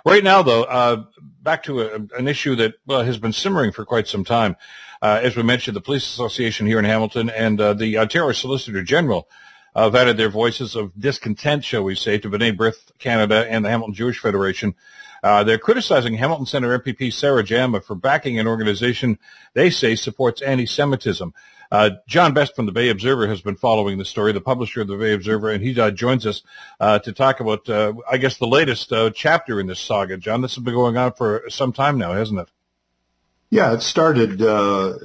Right now, though, back to an issue that has been simmering for quite some time. As we mentioned, the Police Association here in Hamilton and the Ontario Solicitor General have added their voices of discontent, shall we say, to B'nai B'rith Canada and the Hamilton Jewish Federation. They're criticizing Hamilton Centre MPP Sarah Jama for backing an organization they say supports anti-Semitism. John Best from the Bay Observer has been following the story, the publisher of the Bay Observer, and he joins us to talk about, I guess, the latest chapter in this saga. John, this has been going on for some time now, hasn't it? Yeah, it started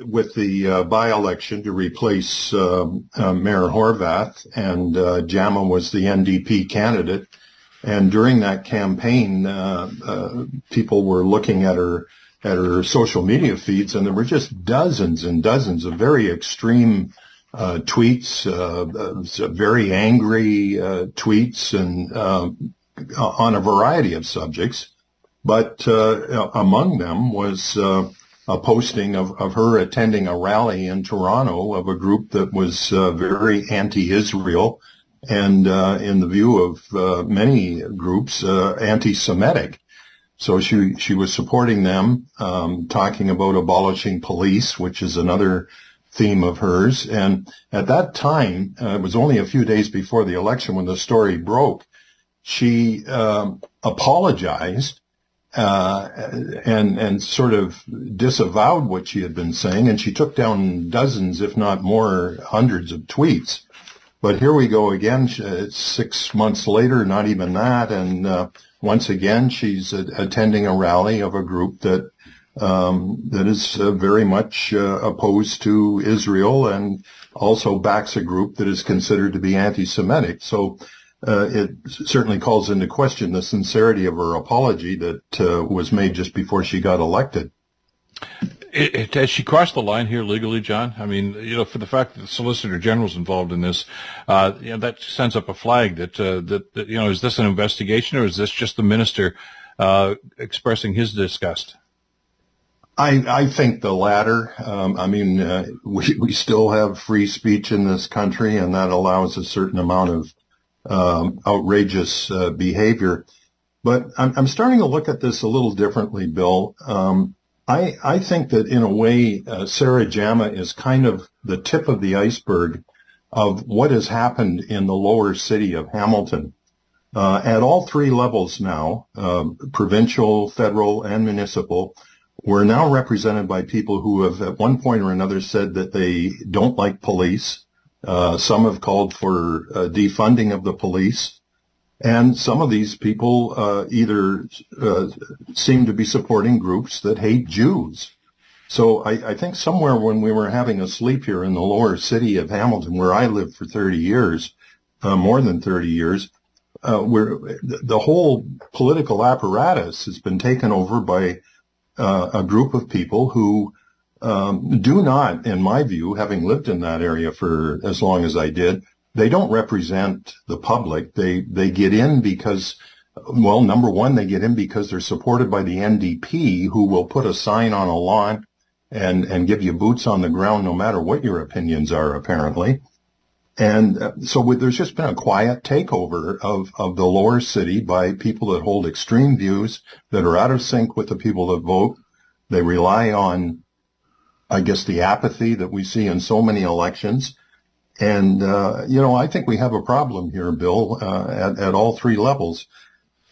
with the by-election to replace Mayor Horvath, and Jama was the NDP candidate. And during that campaign, people were looking at her social media feeds, and there were just dozens and dozens of very extreme tweets, very angry tweets, and on a variety of subjects. But among them was a posting of her attending a rally in Toronto of a group that was very anti-Israel and, in the view of many groups, anti-Semitic. So she was supporting them, talking about abolishing police, which is another theme of hers. And at that time, it was only a few days before the election when the story broke, she apologized and sort of disavowed what she had been saying, and she took down dozens, if not more, hundreds of tweets. But here we go again, 6 months later, not even that, and once again she's attending a rally of a group that is very much opposed to Israel, and also backs a group that is considered to be anti-Semitic. So it certainly calls into question the sincerity of her apology that was made just before she got elected. Has she crossed the line here legally, John? I mean, for the fact that the Solicitor General's involved in this, that sends up a flag that is this an investigation, or is this just the minister expressing his disgust? I think the latter. We still have free speech in this country, and that allows a certain amount of outrageous behavior. But I'm starting to look at this a little differently, Bill. I think that in a way, Sarah Jama is kind of the tip of the iceberg of what has happened in the lower city of Hamilton. At all three levels now, provincial, federal, and municipal, we're now represented by people who have at one point or another said that they don't like police. Some have called for defunding of the police. And some of these people either seem to be supporting groups that hate Jews. So I think somewhere when we were having a sleep here in the lower city of Hamilton, where I lived for 30 years, more than 30 years, where the whole political apparatus has been taken over by a group of people who do not, in my view, having lived in that area for as long as I did, they don't represent the public. They get in because, well, number one, they get in because they're supported by the NDP, who will put a sign on a lawn and give you boots on the ground no matter what your opinions are, apparently. And so there's just been a quiet takeover of the lower city by people that hold extreme views that are out of sync with the people that vote. They rely on, I guess, the apathy that we see in so many elections. And, I think we have a problem here, Bill, at all three levels.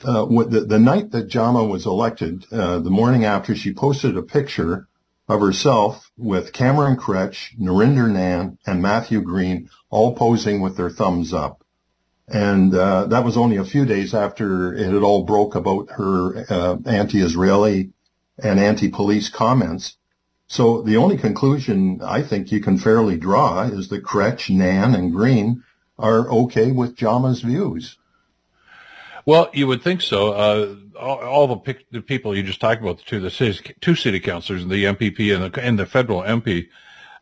The night that Jama was elected, the morning after, she posted a picture of herself with Cameron Kretsch, Narinder Nan, and Matthew Green all posing with their thumbs up. And that was only a few days after it had all broke about her anti-Israeli and anti-police comments. So the only conclusion I think you can fairly draw is that Kretsch, Nan, and Green are okay with Jama's views. Well, you would think so. All the people you just talked about, the two city councillors, the MPP and the federal MP,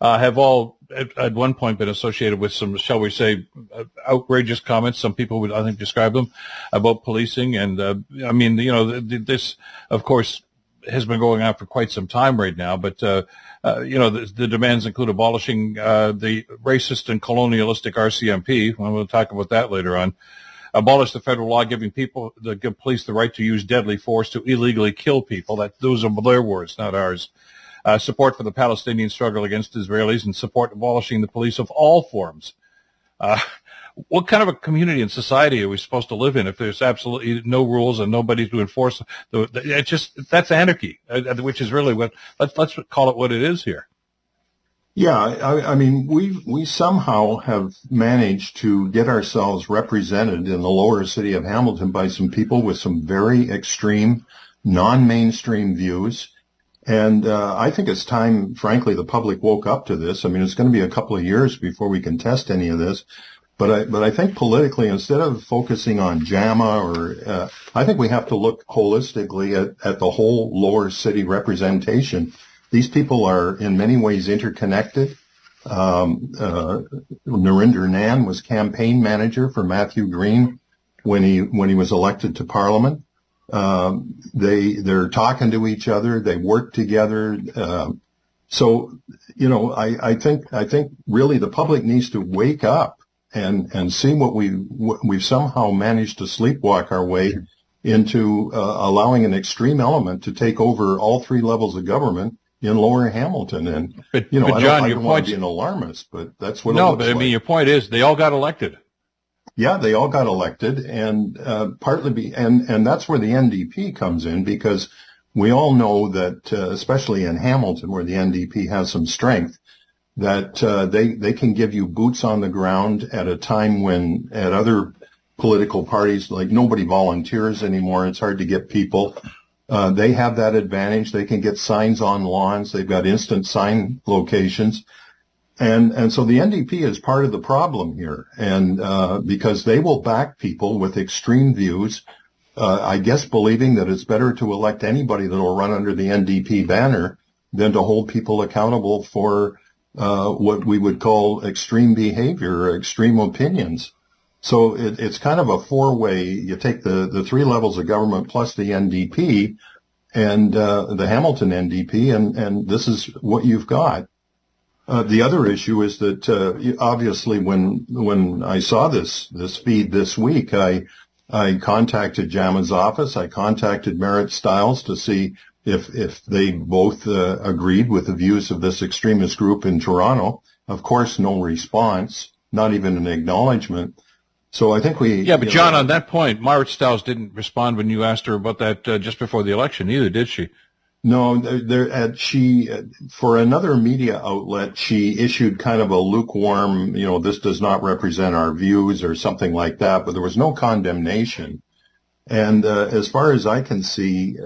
have all at one point been associated with some, shall we say, outrageous comments. Some people would, I think, describe them about policing. And this, of course, has been going on for quite some time right now. But the demands include abolishing the racist and colonialistic RCMP. We'll talk about that later on. abolish the federal law giving police the right to use deadly force to illegally kill people. Those are their words, not ours. Support for the Palestinian struggle against Israelis, and support abolishing the police of all forms. What kind of a community and society are we supposed to live in if there's absolutely no rules and nobody to enforce? That's anarchy, which is really let's call it what it is here. Yeah, I mean, we somehow have managed to get ourselves represented in the lower city of Hamilton by some people with some very extreme, non-mainstream views. And I think it's time, frankly, the public woke up to this. I mean, it's going to be a couple of years before we can test any of this. But I think politically, instead of focusing on JAMA, I think we have to look holistically at the whole lower city representation. These people are in many ways interconnected. Narinder Nan was campaign manager for Matthew Green when he was elected to Parliament. They're talking to each other. They work together. So, you know, I think really the public needs to wake up and see what we've somehow managed to sleepwalk our way into, allowing an extreme element to take over all three levels of government in Lower Hamilton. And, you know, I don't want to be an alarmist, but that's what it looks like. I mean, your point is they all got elected. Yeah, they all got elected, and and that's where the NDP comes in, because we all know that, especially in Hamilton, where the NDP has some strength, that they can give you boots on the ground at a time when at other political parties, like, nobody volunteers anymore. It's hard to get people. They have that advantage. They can get signs on lawns. They've got instant sign locations. And so the NDP is part of the problem here. And because they will back people with extreme views, I guess believing that it's better to elect anybody that will run under the NDP banner than to hold people accountable for what we would call extreme behavior or extreme opinions. So it's kind of a four-way. You take the three levels of government plus the NDP and the Hamilton NDP, and this is what you've got. The other issue is that obviously when I saw this feed this week, I contacted Jama's office. I contacted Merritt Stiles to see if they both agreed with the views of this extremist group in Toronto. Of course, no response, not even an acknowledgement. So I think we... Yeah, but John, on that point, Merritt Stiles didn't respond when you asked her about that just before the election either, did she? No, she, for another media outlet, she issued kind of a lukewarm, you know, this does not represent our views or something like that, but there was no condemnation. And as far as I can see,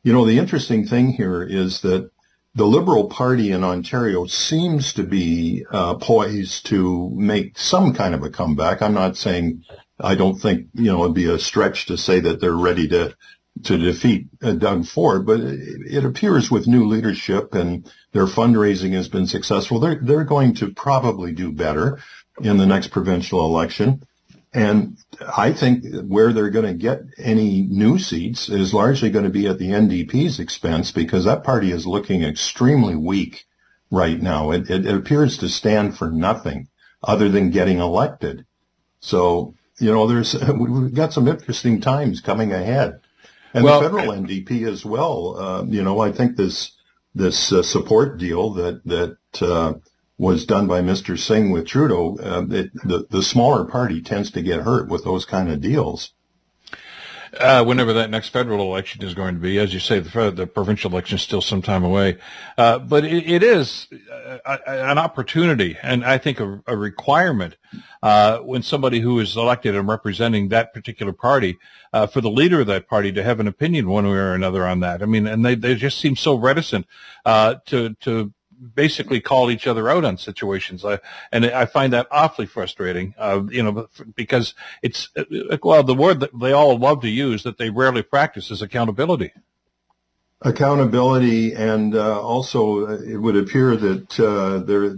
you know, the interesting thing here is that the Liberal Party in Ontario seems to be poised to make some kind of a comeback. I'm not saying, I don't think, you know, it'd be a stretch to say that they're ready to defeat Doug Ford, but it appears with new leadership and their fundraising has been successful, they're going to probably do better in the next provincial election. And I think where they're going to get any new seats is largely going to be at the NDP's expense, because that party is looking extremely weak right now. It appears to stand for nothing other than getting elected. So, you know, we've got some interesting times coming ahead. And the federal NDP as well. You know, I think this support deal that was done by Mr. Singh with Trudeau, the smaller party tends to get hurt with those kind of deals. Whenever that next federal election is going to be, as you say, the provincial election is still some time away. But it is an opportunity, and I think a requirement when somebody who is elected and representing that particular party, for the leader of that party to have an opinion one way or another on that. I mean, and they just seem so reticent to basically call each other out on situations. And I find that awfully frustrating, you know, because it's, well, the word that they all love to use that they rarely practice is accountability. Accountability, and also it would appear that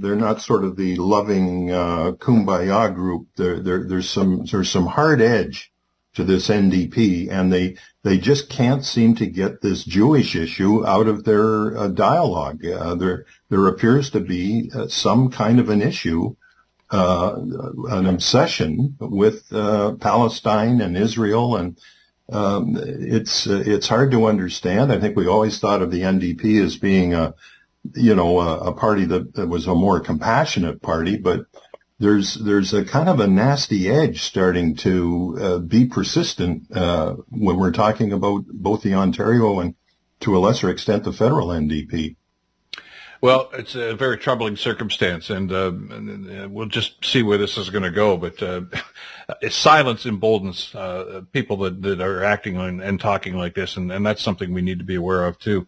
they're not sort of the loving kumbaya group. There's some hard edge to this NDP, and they just can't seem to get this Jewish issue out of their dialogue. There appears to be some kind of an issue an obsession with Palestine and Israel, and it's hard to understand. I think we always thought of the NDP as being a party that was a more compassionate party, but there's a kind of a nasty edge starting to be persistent when we're talking about both the Ontario and, to a lesser extent, the federal NDP. Well, it's a very troubling circumstance, and we'll just see where this is going to go. But silence emboldens people that are acting and talking like this, and that's something we need to be aware of too.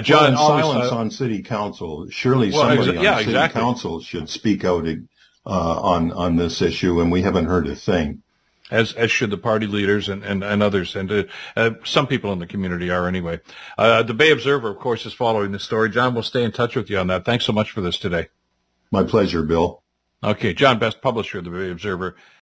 John, silence on city council. Surely somebody on city council should speak out on this issue, and we haven't heard a thing. As should the party leaders and others, and some people in the community are anyway. The Bay Observer, of course, is following this story. John, we'll stay in touch with you on that. Thanks so much for this today. My pleasure, Bill. Okay, John Best, publisher of the Bay Observer.